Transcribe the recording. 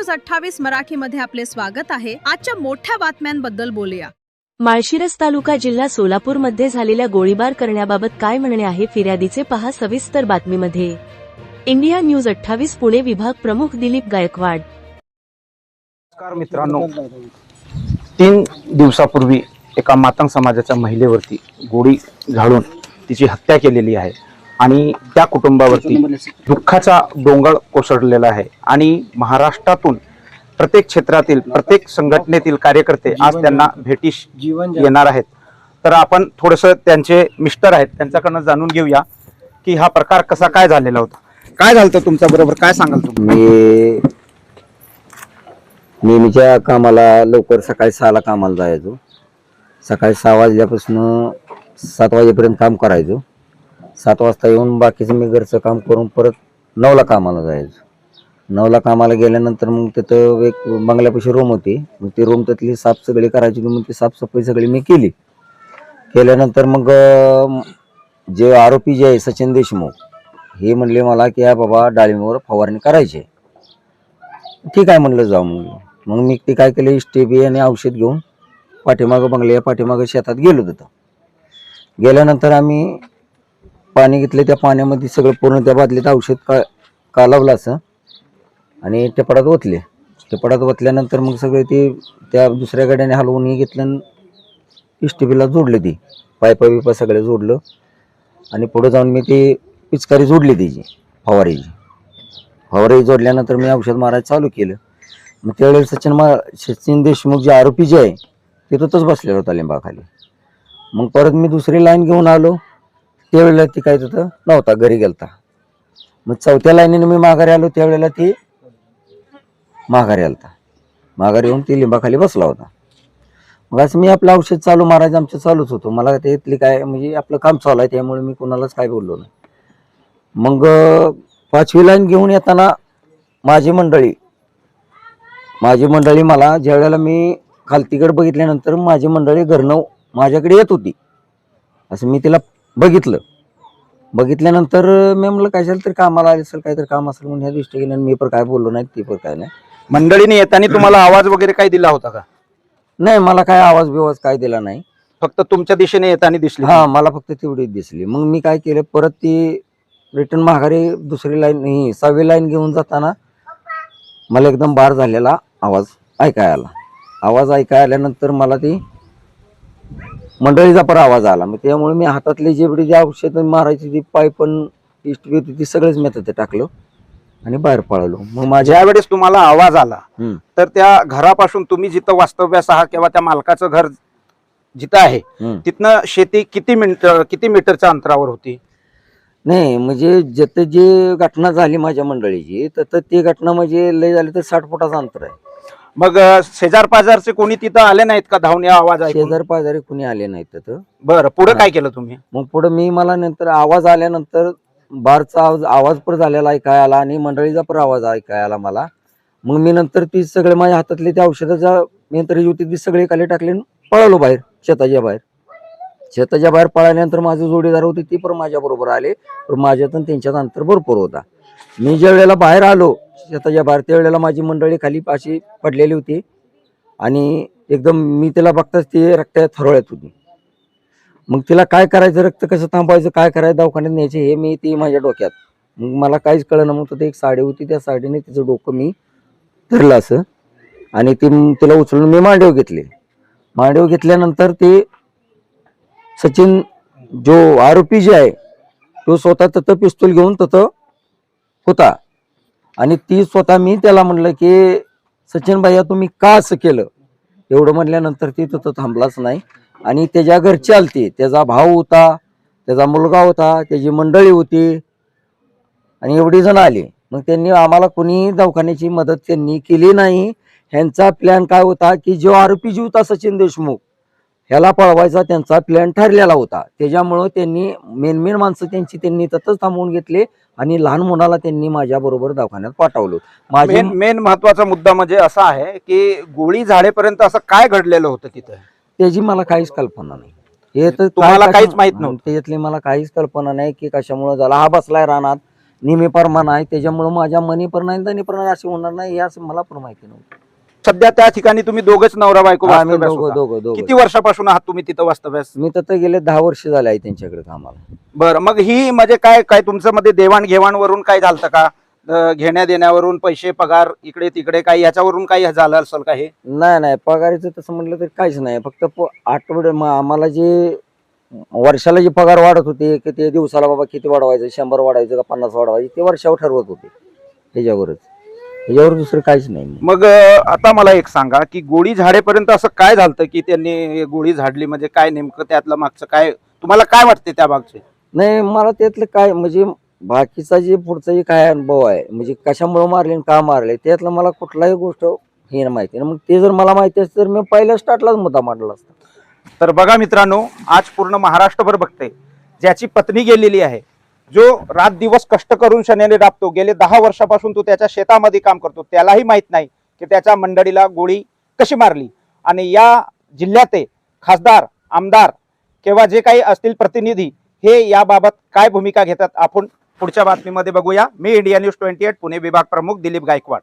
News 28 मराठीमध्ये आपले स्वागत आहे। आजच्या मोठ्या बातम्यांबद्दल बोलूया। माळशिरस तालुका जिल्हा सोलापूर मध्ये झालेल्या गोळीबार करण्याबाबत काय म्हणणे आहे फिर्यादीचे पहा सविस्तर बातमीमध्ये। इंडिया न्यूज 28 पुणे विभाग प्रमुख दिलीप गायकवाड। नमस्कार मित्रांनो, 3 दिवसापूर्वी एका मातंग समाजाच्या महिलेवरती गोळी झाडून तिची हत्या केलेली आहे आणि त्या कुटुंबावरती दुःखाचा डोंगर कोसळलेला आहे आणि महाराष्ट्रातून प्रत्येक क्षेत्रातील प्रत्येक संघटनेतील कार्यकर्ते आज त्यांना भेटीस येणार आहेत। तर आपण थोडंसं त्यांचे मिस्टर आहेत त्यांच्याकडून जाणून घेऊया की हा प्रकार कसा काय झालेला होता। काय झालं तुमच्या बरोबर, काय सांगाल तुम्ही? मी नेहमीच्या कामाला लवकर सकाळी 6ला कामाला जायचो। सकाळी 6 वाजल्यापासून 7 वाजेपर्यंत काम करायचो। 7 वाजता येऊन बाकीचं मी घरचं काम करून परत 9ला कामाला जायचो। 9ला कामाला गेल्यानंतर मग तिथं एक बंगल्यापाशी रूम होती, मग ती रूम त्यातली साफ सगळी करायची, मग ती साफसफाई सगळी मी केल्यानंतर मग जे आरोपी जे आहे सचिन देशमुख हे म्हणले मला की या बाबा डाळिंबावर फवारणी करायची। ठीक आहे म्हणलं जाऊ। मग मी ते काय केलं, स्टेबी आणि औषध घेऊन पाठीमागं बंगल्या पाठीमागं शेतात गेलो। तिथं गेल्यानंतर आम्ही पाणी घेतलं, त्या पाण्यामध्ये सगळं पूर्ण त्या बादलीत औषध कालवलं असं आणि टेपडात ओतले। टेपडात ओतल्यानंतर मग सगळे ते त्या दुसऱ्या गाड्याने हलवून हे घेतलं, स्टेबीला जोडले, ती पायपा सगळं जोडलं आणि पुढे जाऊन मी ती पिचकारी जोडली त्याची फवारी जोडल्यानंतर मी औषध मारायला चालू केलं। मग त्यावेळेस सचिन देशमुख जे आरोपी जे आहे ते तिथंच बसलेला होता लिंबाखाली। मग परत मी दुसरी लाईन घेऊन आलो, त्यावेळेला ती काय तिथं नव्हता, घरी गेलता। मग 4थ्या लाईनीने मी माघारी आलो, त्यावेळेला ती माघारी आलता। माघारी येऊन ती लिंबाखाली बसला होता। मग असं मी आपलं औषध चालू मारायचं आमचं चालूच होतं। मला ते इथली काय म्हणजे आपलं काम चालू आहे त्यामुळे मी कोणालाच काय बोललो नाही। मग 5वी लाईन घेऊन येताना माझी मंडळी मला ज्या वेळेला मी खालतीकडे बघितल्यानंतर माझी मंडळी घरनं माझ्याकडे येत होती, असं मी तिला बघितल्यानंतर मी म्हणलं काय झालं तरी कामाला आले असेल, काहीतरी काम असेल म्हणून ह्या दृष्टीने मी पण काय बोललो नाही, ती पण काय नाही। मंडळीने येताना तुम्हाला आवाज वगैरे काय दिला होता का? नाही, मला काय आवाज बिवाज काय दिला नाही, फक्त तुमच्या दिशेने येताना दिसली? हा, मला फक्त तेवढीच दिसली। मग मी काय केलं, परत ती रिटर्न माघारी दुसरी लाईन 6वी लाईन घेऊन जाताना मला एकदम बार झालेला आवाज ऐकाय आल्यानंतर मला ती मंडळीचा पर आवाज आला। मग त्यामुळे मी हातातली जेवढी जी औषध मारायची ती पायपण इष्ट होती ती सगळंच मी तिथे टाकलं आणि बाहेर पळालो। मग ज्या वेळेस तुम्हाला आवाज आला तर त्या घरापासून तुम्ही जिथं वास्तव्यास आहात किंवा त्या मालकाचं घर जिथं आहे तिथनं शेती किती मीटरच्या अंतरावर होती? नाही, म्हणजे जिथे जी घटना झाली माझ्या मंडळीची तर ती घटना म्हणजे लय झाली तर 60 फुटाचं अंतर आहे। मग शेजार पाजारचे कोणी तिथं आले नाहीत का धावण्या आवाज ऐकून? शेजार पाजारी कोणी आले नाहीत तिथं। बरं, पुढे काय केलं तुम्ही? मग पुढे मला नंतर आवाज आल्यानंतर बारचा आवाज पण झालेला ऐकाय आला आणि मंडळीचा पण आवाज ऐकाय आला मला। मग मी नंतर ती सगळे माझ्या हातातली त्या औषधाचा यंत्र होती ती सगळी खाली टाकली, पळालो बाहेर शेताच्या बाहेर पळाल्यानंतर माझे जोडीदार होते ती पण माझ्या बरोबर आले, पण माझ्यातून त्यांच्यात अंतर भरपूर होता। मी ज्या वेळेला बाहेर आलो शेताच्या बाहेर त्यावेळेला माझी मंडळी खाली अशी पडलेली होती आणि एकदम मी तिला बघताच ती रक्ताच्या थरोळ्यात होती। मग तिला काय करायचं, रक्त कसं थांबवायचं, काय करायचं, दवाखान्यात न्यायचे हे मी ती माझ्या डोक्यात। मग मला काहीच कळलं मग तिथे एक साडी होती, त्या साडीने तिचं डोकं मी धरलं असं आणि तिला उचलून मी मांडीवर घेतल्यानंतर ते सचिन जो आरोपी जे आहे तो स्वतः तिथं पिस्तूल घेऊन तिथं होता आणि ती स्वतः मी त्याला म्हणलं की सचिन भैया तुम्ही का असं केलं, एवढं म्हणल्यानंतर ती तिथं थांबलाच नाही आणि त्याच्या घरची आलती, त्याचा भाऊ होता, त्याचा मुलगा होता, त्याची मंडळी होती आणि एवढी जण आली। मग त्यांनी आम्हाला कोणी दवाखान्याची मदत त्यांनी केली नाही। ह्यांचा प्लॅन काय होता की जो आरोपी जी होता सचिन देशमुख ह्याला पळवायचा त्यांचा प्लॅन ठरलेला होता। त्याच्यामुळं त्यांनी मेन माणसं त्यांनी ततच थांबवून घेतले आणि लहान मुलाला त्यांनी माझ्या बरोबर दवाखान्यात पाठवलं। मेन महत्वाचा मुद्दा म्हणजे असा आहे की गोळी झाडेपर्यंत असं काय घडलेलं होतं तिथं त्याची मला काहीच कल्पना नाही, हे तर तुम्हाला काहीच माहित नव्हतं? त्याच्यातली मला काहीच कल्पना नाही की कशामुळे झाला। हा बसलाय रानात, नेहमी प्रमाण आहे, त्याच्यामुळे माझ्या मनी पण नाही आणि पण असे होणार नाही हे असं मला पण माहिती नव्हतं. सध्या त्या ठिकाणी तुम्ही दोघच नवरा बायको आम्ही वास्तव्यास होता. दोघं किती वर्षापासून आहात तुम्ही तिथं वास्तव्यास? मी तर गेले 10 वर्ष झाले आहे त्यांच्याकडे कामाला. बरं, मग ही म्हणजे काय काय तुमचं मध्ये देवाणघेवाण वरून काय झालं का? घेण्या देण्यावरून पैसे पगार इकडे तिकडे काही याच्यावरून काही झालं असेल का? हे नाही पगारीचं तसं म्हटलं तरी काहीच नाही. फक्त आम्हाला जे वर्षाला जे पगार वाढत होते की ते दिवसाला बाबा किती वाढवायचं, 100 वाढवायचं का 50 वाढवायचे, ते वर्षावर ठरवत होते. त्याच्यावर दुसरं काहीच नाही. मग आता मला एक सांगा की गोळी झाडेपर्यंत असं काय झालं की त्यांनी गोळी झाडली, म्हणजे काय नेमकं त्यातलं मागचं काय तुम्हाला काय वाटते त्या मागचे? नाही मला त्यातलं काय म्हणजे बाकीचा जे पुढचा जे काय अनुभव आहे म्हणजे कशामुळे मारले आणि का मारले त्यातलं मला कुठलाही गोष्ट हे माहिती नाही. मग ते जर मला माहिती असतं तर मी पहिल्या स्टार्टलाच मुद्दा मांडला असता. तर बघा मित्रांनो, आज पूर्ण महाराष्ट्रभर बघते ज्याची पत्नी गेलेली आहे, जो रात दिवस कष्ट करून शनीने राबतो, गेले 10 वर्षापासून तो त्याच्या शेतामध्ये काम करतो, त्यालाही माहित नाही की त्याच्या मंडळीला गोळी कशी मारली. आणि या जिल्ह्याचे खासदार, आमदार किंवा जे काही असतील प्रतिनिधी हे याबाबत काय भूमिका घेतात आपण पुढच्या बातमीमध्ये बघूया. मी इंडिया न्यूज 28 पुणे विभाग प्रमुख दिलीप गायकवाड.